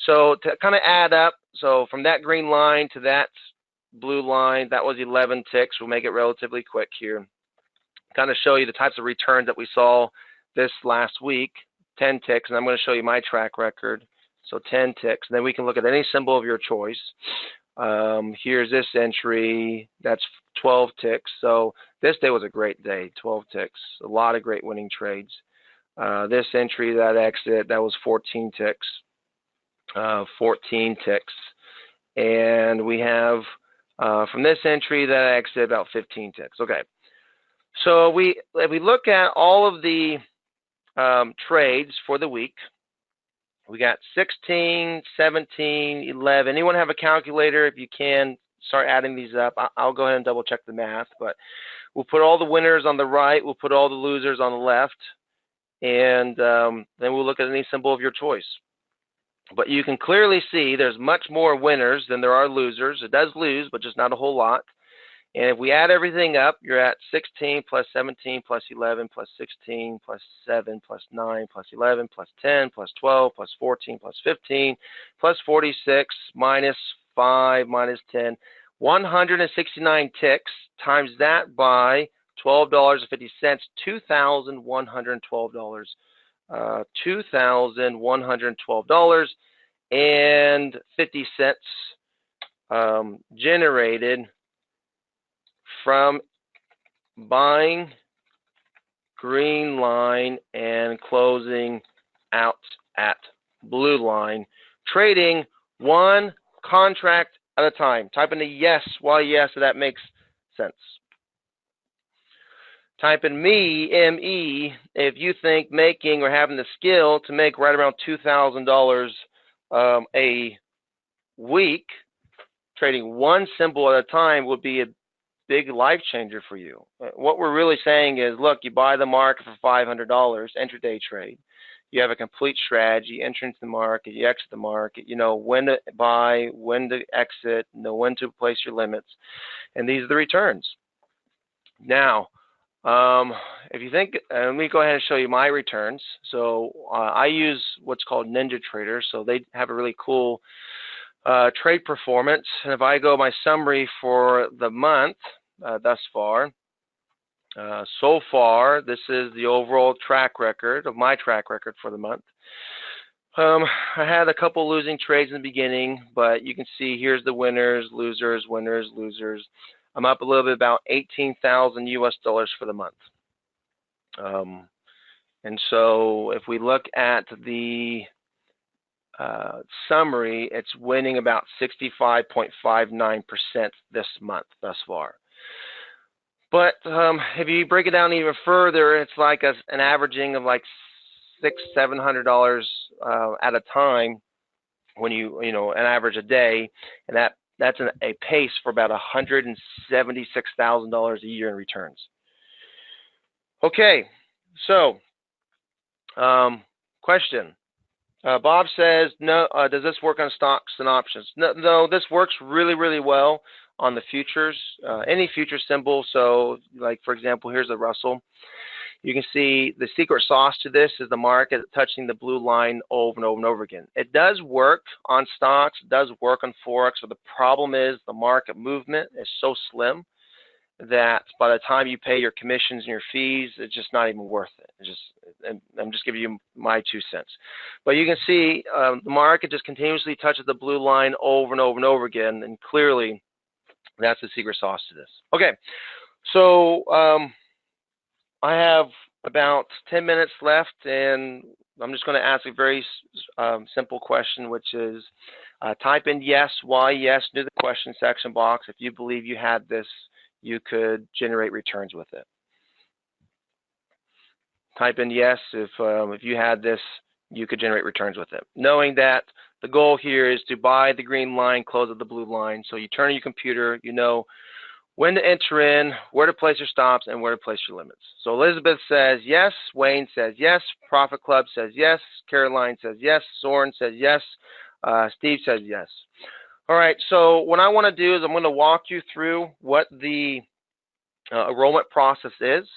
so to kind of add up, so from that green line to that blue line, that was 11 ticks. We'll make it relatively quick here. Kind of show you the types of returns that we saw this last week, 10 ticks, and I'm going to show you my track record. So 10 ticks, and then we can look at any symbol of your choice. Here's this entry, that's 12 ticks. So this day was a great day, 12 ticks, a lot of great winning trades. This entry, that exit, that was 14 ticks, 14 ticks. And we have from this entry, that exit, about 15 ticks. Okay, so if we look at all of the trades for the week, we got 16, 17, 11. Anyone have a calculator? If you can, start adding these up. I'll go ahead and double check the math, but we'll put all the winners on the right. We'll put all the losers on the left, and then we'll look at any symbol of your choice. But you can clearly see there's much more winners than there are losers. It does lose, but just not a whole lot. And if we add everything up, you're at 16 plus 17 plus 11 plus 16 plus 7 plus 9 plus 11 plus 10 plus 12 plus 14 plus 15 plus 46 minus 5 minus 10. 169 ticks, times that by $12.50, $2,112. $2,112.50 generated from buying green line and closing out at blue line, trading one contract at a time. Type in a yes, why yes, so that makes sense. Type in me, M-E, if you think making or having the skill to make right around $2,000 a week, trading one symbol at a time would be a big life changer for you. What we're really saying is, look, you buy the market for $500, intraday trade. You have a complete strategy, enter into the market, you exit the market, you know when to buy, when to exit, know when to place your limits, and these are the returns. Now, if you think, let me go ahead and show you my returns. So I use what's called Ninja Trader, so they have a really cool trade performance. And if I go my summary for the month thus far, so far, this is the overall track record of my track record for the month. I had a couple losing trades in the beginning, but you can see here's the winners, losers, winners, losers. I'm up a little bit, about 18,000 US dollars for the month. And so if we look at the summary, it's winning about 65.59% this month thus far. But if you break it down even further, it's like an averaging of like $600–700 at a time when you know an average a day, and that's a pace for about $176,000 a year in returns. Okay, so question. Bob says, no, does this work on stocks and options? No, this works really, really well on the futures, any future symbol. So like, for example, here's the Russell. You can see the secret sauce to this is the market touching the blue line over and over and over again. It does work on stocks, it does work on Forex, but the problem is the market movement is so slim that by the time you pay your commissions and your fees, it's just not even worth it. I'm just giving you my 2 cents. But you can see the market just continuously touches the blue line over and over and over again, and clearly that's the secret sauce to this. Okay, so I have about 10 minutes left, and I'm just going to ask a very simple question, which is type in yes, why yes, into the question section box. If you believe you had this, you could generate returns with it. Type in yes if you had this, you could generate returns with it. Knowing that the goal here is to buy the green line, close at the blue line. So you turn on your computer, you know when to enter in, where to place your stops, and where to place your limits. So Elizabeth says yes, Wayne says yes, Profit Club says yes, Caroline says yes, Soren says yes, Steve says yes. All right, so what I want to do is I'm going to walk you through what the enrollment process is.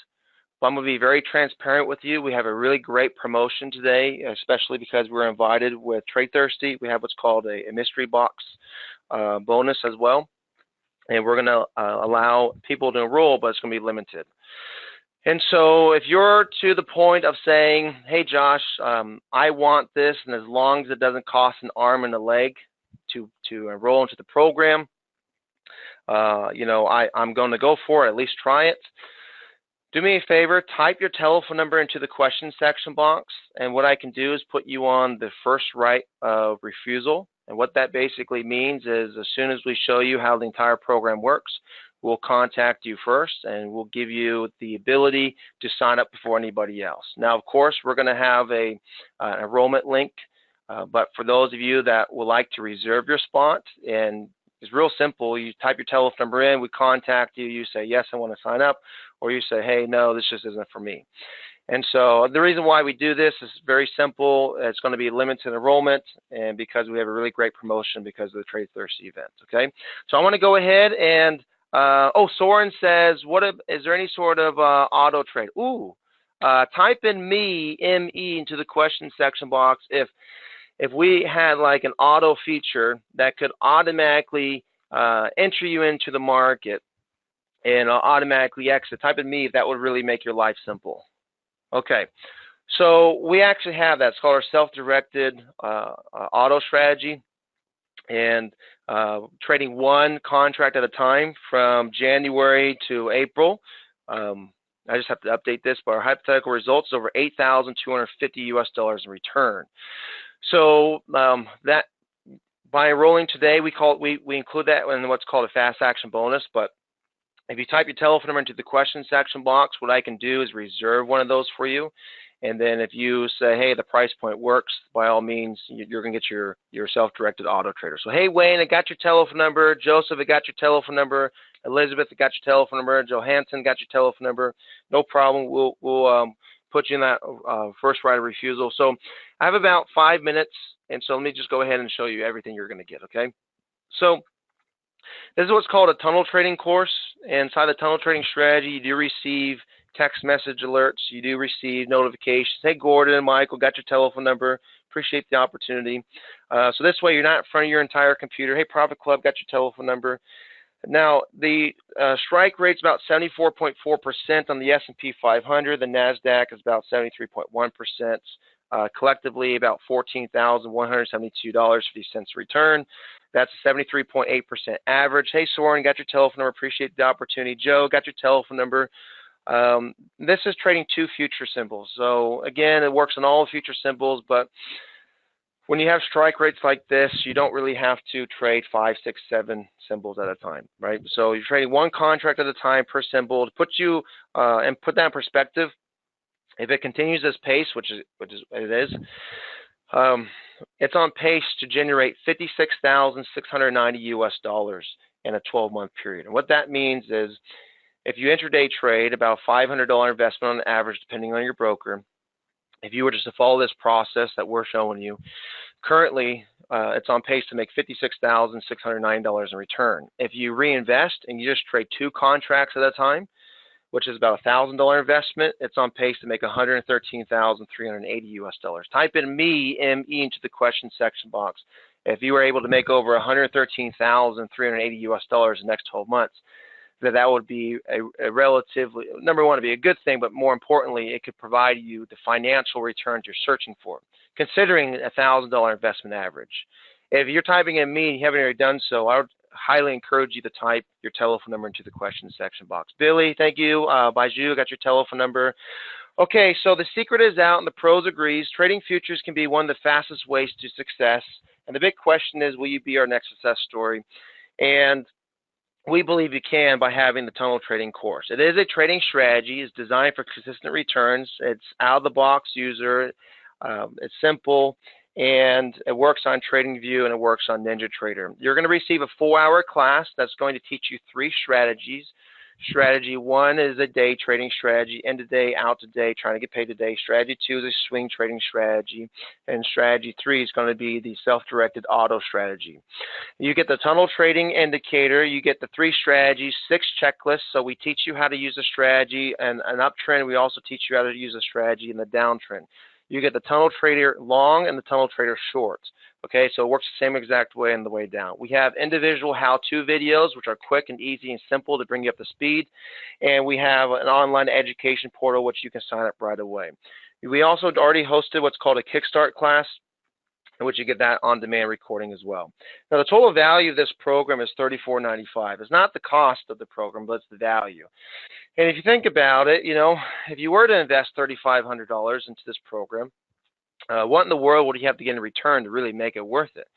I'm going to be very transparent with you. We have a really great promotion today, especially because we're invited with TradeThirsty. We have what's called a mystery box bonus as well. And we're going to allow people to enroll, but it's going to be limited. And so if you're to the point of saying, hey, Josh, I want this, and as long as it doesn't cost an arm and a leg to enroll into the program, you know, I'm going to go for it, at least try it. Do me a favor, type your telephone number into the question section box, and what I can do is put you on the first right of refusal. And what that basically means is as soon as we show you how the entire program works, we'll contact you first, and we'll give you the ability to sign up before anybody else. Now, of course, we're going to have an enrollment link, but for those of you that would like to reserve your spot, and it's real simple. You type your telephone number in, we contact you, you say, yes, I want to sign up, or you say, hey, no, this just isn't for me. And so the reason why we do this is very simple. It's going to be limited enrollment, and because we have a really great promotion because of the TradeThirsty event, okay? So I want to go ahead and, oh, Soren says, is there any sort of auto trade? Ooh, type in me, M-E, into the question section box if we had like an auto feature that could automatically enter you into the market, and I'll automatically exit. Type in me if that would really make your life simple. Okay, so we actually have that. It's called our self-directed auto strategy, and trading one contract at a time from January to April. I just have to update this, but our hypothetical results is over $8,250 US in return. So that by enrolling today, we include that in what's called a fast action bonus. But if you type your telephone number into the question section box, what I can do is reserve one of those for you. And then if you say, hey, the price point works, by all means, you're going to get your self-directed auto trader. So, hey, Wayne, I got your telephone number. Joseph, I got your telephone number. Elizabeth, I got your telephone number. Johansson, got your telephone number. No problem. We'll put you in that first right of refusal. So I have about 5 minutes, and so let me just go ahead and show you everything you're going to get, okay? So this is what's called a tunnel trading course. Inside the tunnel trading strategy, you do receive text message alerts. You do receive notifications. Hey, Gordon, Michael, got your telephone number. Appreciate the opportunity. So this way, you're not in front of your entire computer. Hey, Profit Club, got your telephone number. Now, the strike rate's about 74.4% on the S&P 500. The NASDAQ is about 73.1%. Collectively, about $14,172.50 return. That's a 73.8% average. Hey, Soren, got your telephone number. Appreciate the opportunity. Joe, got your telephone number. This is trading two future symbols. So, again, it works on all future symbols, but when you have strike rates like this, you don't really have to trade 5, 6, 7 symbols at a time, right? So you're trading one contract at a time per symbol. To put you and put that in perspective, if it continues this pace, which it is, it's on pace to generate $56,690 US in a 12-month period. And what that means is, if you intraday trade about $500 investment on average, depending on your broker, if you were just to follow this process that we're showing you, currently it's on pace to make $56,609 in return. If you reinvest and you just trade 2 contracts at a time, which is about a $1,000 investment, it's on pace to make $113,380 US. Type in me, M-E, into the question section box. If you were able to make over $113,380 US in the next 12 months, that would be a relatively, number one, it'd be a good thing, but more importantly, it could provide you the financial returns you're searching for, considering a $1,000 investment average. If you're typing in me and you haven't already done so, I would highly encourage you to type your telephone number into the question section box. Billy, thank you. Baiju, got your telephone number. Okay, so the secret is out and the pros agrees. Trading futures can be one of the fastest ways to success. And the big question is, will you be our next success story? And we believe you can by having the tunnel trading course. It is a trading strategy. It's designed for consistent returns. It's out-of-the-box user. It's simple, and it works on TradingView, and it works on NinjaTrader. You're going to receive a 4-hour class that's going to teach you 3 strategies. Strategy 1 is a day trading strategy, in today, out today, trying to get paid today. Strategy 2 is a swing trading strategy, and strategy 3 is going to be the self-directed auto strategy. You get the tunnel trading indicator, you get the 3 strategies, 6 checklists, so we teach you how to use a strategy, and an uptrend, we also teach you how to use a strategy in the downtrend. You get the tunnel trader long and the tunnel trader short. Okay, so it works the same exact way on the way down. We have individual how-to videos, which are quick and easy and simple to bring you up to speed. And we have an online education portal, which you can sign up right away. We also already hosted what's called a Kickstart class, in which you get that on-demand recording as well. Now, the total value of this program is $34.95. It's not the cost of the program, but it's the value. And if you think about it, you know, if you were to invest $3,500 into this program, what in the world would you have to get in return to really make it worth it?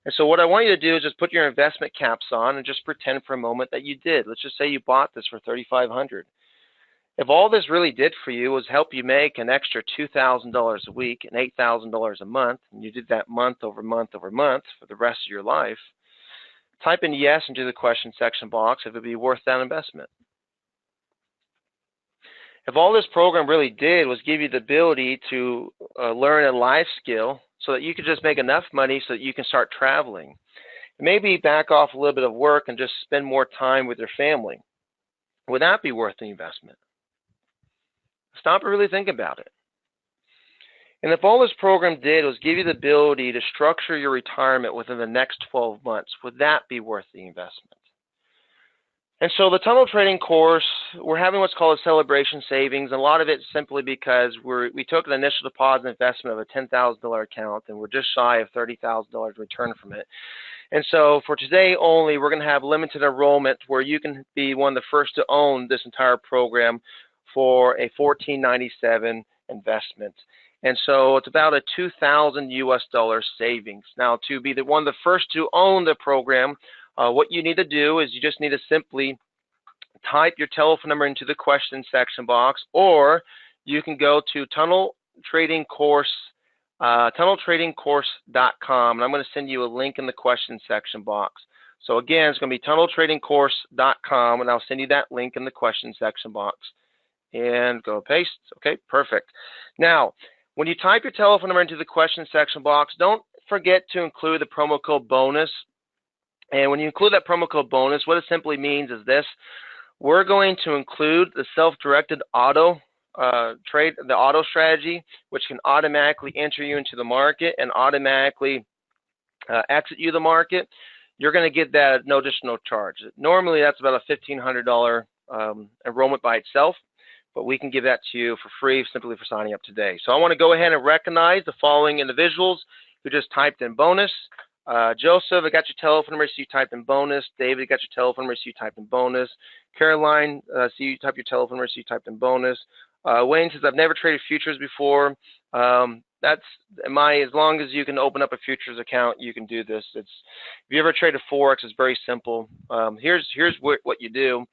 And so what I want you to do is just put your investment caps on and just pretend for a moment that you did. Let's just say you bought this for $3,500. If all this really did for you was help you make an extra $2,000 a week and $8,000 a month, and you did that month over month over month for the rest of your life, type in yes into the question section box if it would be worth that investment. If all this program really did was give you the ability to learn a life skill so that you could just make enough money so that you can start traveling, maybe back off a little bit of work and just spend more time with your family, would that be worth the investment? Stop and really think about it. And if all this program did was give you the ability to structure your retirement within the next 12 months, would that be worth the investment? And so the tunnel trading course, we're having what's called a celebration savings. A lot of it simply because we took an initial deposit investment of a $10,000 account, and we're just shy of $30,000 return from it. And so for today only, we're going to have limited enrollment where you can be one of the first to own this entire program for a $14.97 investment. And so it's about a $2,000 US savings. Now, to be one of the first to own the program, what you need to do is you just need to simply type your telephone number into the question section box, or you can go to tunneltradingcourse.com, and I'm going to send you a link in the question section box. So again, it's going to be tunneltradingcourse.com, and I'll send you that link in the question section box. And go paste. Okay, perfect. Now, when you type your telephone number into the question section box, don't forget to include the promo code BONUS. And when you include that promo code BONUS, what it simply means is this: we're going to include the self-directed auto trade, the auto strategy, which can automatically enter you into the market and automatically exit you the market. You're going to get that at no additional charge. Normally, that's about a $1,500 enrollment by itself, but we can give that to you for free simply for signing up today. So I want to go ahead and recognize the following individuals who just typed in bonus. Joseph, I got your telephone number, so you typed in bonus. David, I got your telephone number, so you typed in bonus. Caroline, so you typed your telephone number, so you typed in bonus. Wayne says, I've never traded futures before. As long as you can open up a futures account, you can do this. If you ever traded Forex, it's very simple. Here's what you do.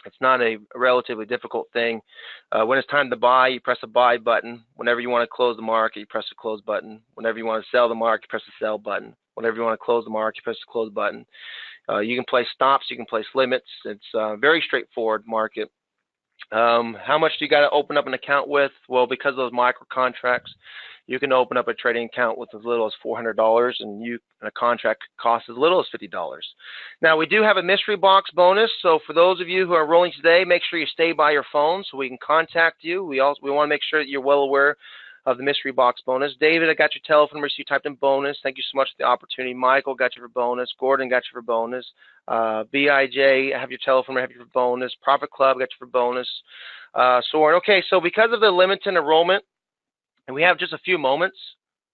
It's not a relatively difficult thing. When it's time to buy, you press the buy button. Whenever you want to close the market, you press the close button. Whenever you want to sell the market, you press the sell button. Whenever you want to close the market, you press the close button. You can place stops, you can place limits. It's a very straightforward market. How much do you got to open up an account with? Well, because of those micro contracts, you can open up a trading account with as little as $400, and a contract costs as little as $50. Now, we do have a mystery box bonus, so for those of you who are enrolling today, make sure you stay by your phone so we can contact you. We want to make sure that you're well aware of the mystery box bonus. David, I got your telephone number, so you typed in bonus. Thank you so much for the opportunity. Michael, got you for bonus. Gordon, got you for bonus. BIJ, I have your telephone number, I have you for bonus. Profit Club, got you for bonus. Soren, okay, so because of the limited enrollment, and we have just a few moments.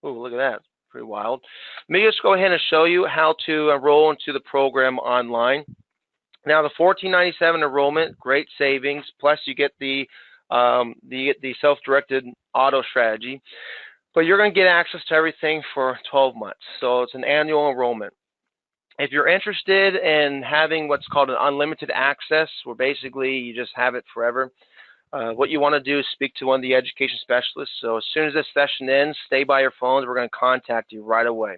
Oh, look at that. Pretty wild. Let me just go ahead and show you how to enroll into the program online. Now, the $14.97 enrollment, great savings, plus you get the self-directed auto strategy. But you're going to get access to everything for 12 months. So it's an annual enrollment. If you're interested in having what's called an unlimited access, where basically you just have it forever, what you want to do is speak to one of the education specialists. So as soon as this session ends, stay by your phones. We're going to contact you right away.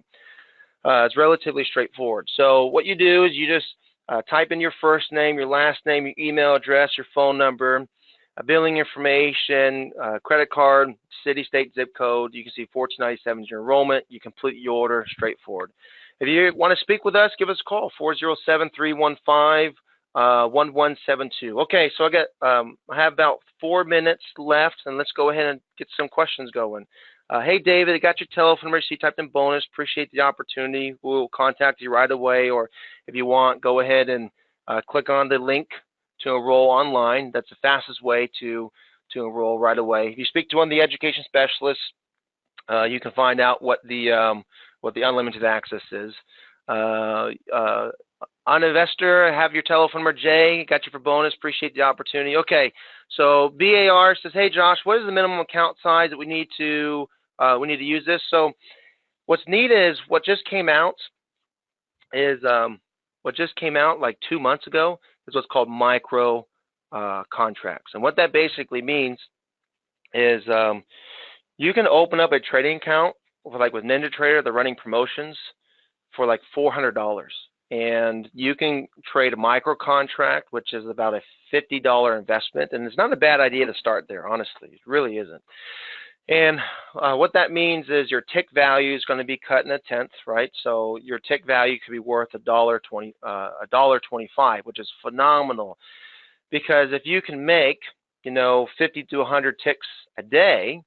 It's relatively straightforward. So what you do is you just type in your first name, your last name, your email address, your phone number, billing information, credit card, city, state, zip code. You can see $14.97 is your enrollment. You complete your order, straightforward. If you want to speak with us, give us a call, 407-315-1172. Okay, so I have about 4 minutes left, and let's go ahead and get some questions going. Hey, David, I got your telephone number, so you typed in bonus. Appreciate the opportunity. We'll contact you right away, or if you want, go ahead and click on the link to enroll online. That's the fastest way to enroll right away. If you speak to one of the education specialists, you can find out what the unlimited access is. On investor, have your telephone number. Jay, got you for bonus. Appreciate the opportunity. Okay, so BAR says, hey Josh, what is the minimum account size that we need to use this? So what's neat is what just came out like 2 months ago is what's called micro contracts, and what that basically means is you can open up a trading account with NinjaTrader. They're running promotions for like $400. And you can trade a micro contract, which is about a $50 investment. And it's not a bad idea to start there, honestly. It really isn't. And what that means is your tick value is going to be cut in a tenth, right? So your tick value could be worth $1.25, which is phenomenal. Because if you can make, 50 to 100 ticks a day,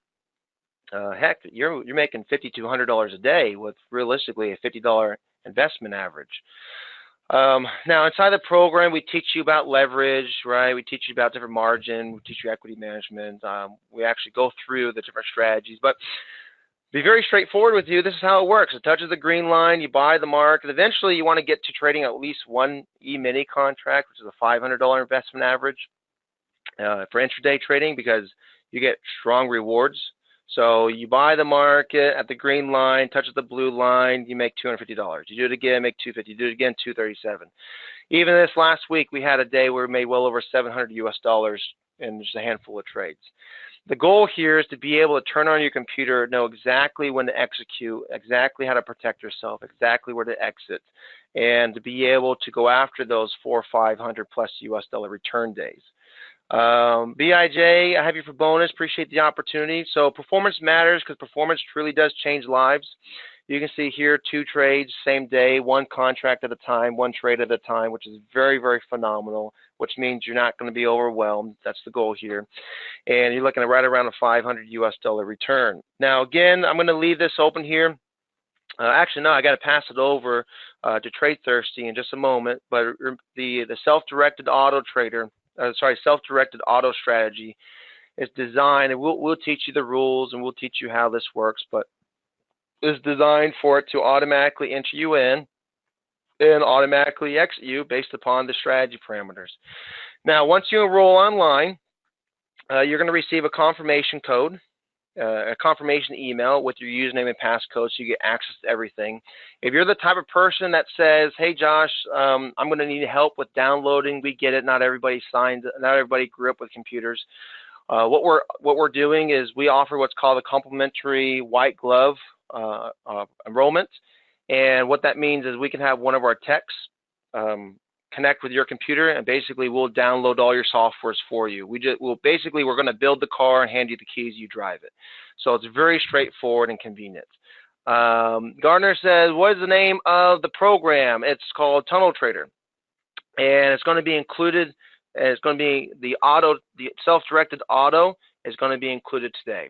Heck, you're making $5,200 a day with realistically a $50 investment average. Now, inside the program, we teach you about leverage, right? We teach you about different margin. We teach you equity management. We actually go through the different strategies, but be very straightforward with you. This is how it works. It touches the green line, you buy the market. Eventually, you want to get to trading at least one E-mini contract, which is a $500 investment average for intraday trading, because you get strong rewards. So you buy the market at the green line, touches the blue line, you make $250. You do it again, make $250. You do it again, $237. Even this last week, we had a day where we made well over $700 US in just a handful of trades. The goal here is to be able to turn on your computer, know exactly when to execute, exactly how to protect yourself, exactly where to exit, and to be able to go after those 400 or 500 plus US dollar return days. BIJ, I have you for bonus. Appreciate the opportunity. So performance matters, because performance truly does change lives. You can see here 2 trades, same day, 1 contract at a time, 1 trade at a time, which is very, very phenomenal, which means you're not going to be overwhelmed. That's the goal here. And you're looking at right around a 500 US dollar return. Now, again, I'm going to leave this open here. Actually, no, I got to pass it over to TradeThirsty in just a moment. But the self-directed auto trader, self-directed auto strategy is designed, and we'll teach you the rules and we'll teach you how this works, but is designed for it to automatically enter you in and automatically exit you based upon the strategy parameters. Now, once you enroll online, you're going to receive a confirmation code, a confirmation email with your username and passcode, so you get access to everything. If you're the type of person that says, hey Josh, I'm going to need help with downloading, we get it, not everybody grew up with computers. What we're doing is we offer what's called a complimentary white glove enrollment, and what that means is we can have one of our techs connect with your computer, and basically we'll download all your softwares for you. We're going to build the car and hand you the keys, you drive it. So it's very straightforward and convenient. Gardner says, what is the name of the program? It's called Tunnel Trader, and it's going to be included. It's going to be the self-directed auto is going to be included today.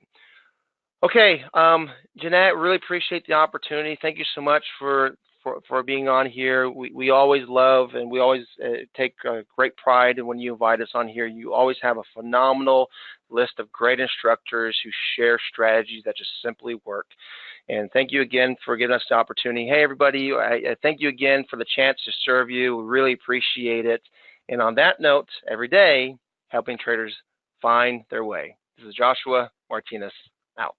Okay, Jeanette, really appreciate the opportunity. Thank you so much for being on here. We always love, and we always take great pride in when you invite us on here. You always have a phenomenal list of great instructors who share strategies that just simply work. And thank you again for giving us the opportunity. Hey, everybody, I thank you again for the chance to serve you. We really appreciate it. And on that note, every day, helping traders find their way. This is Joshua Martinez, out.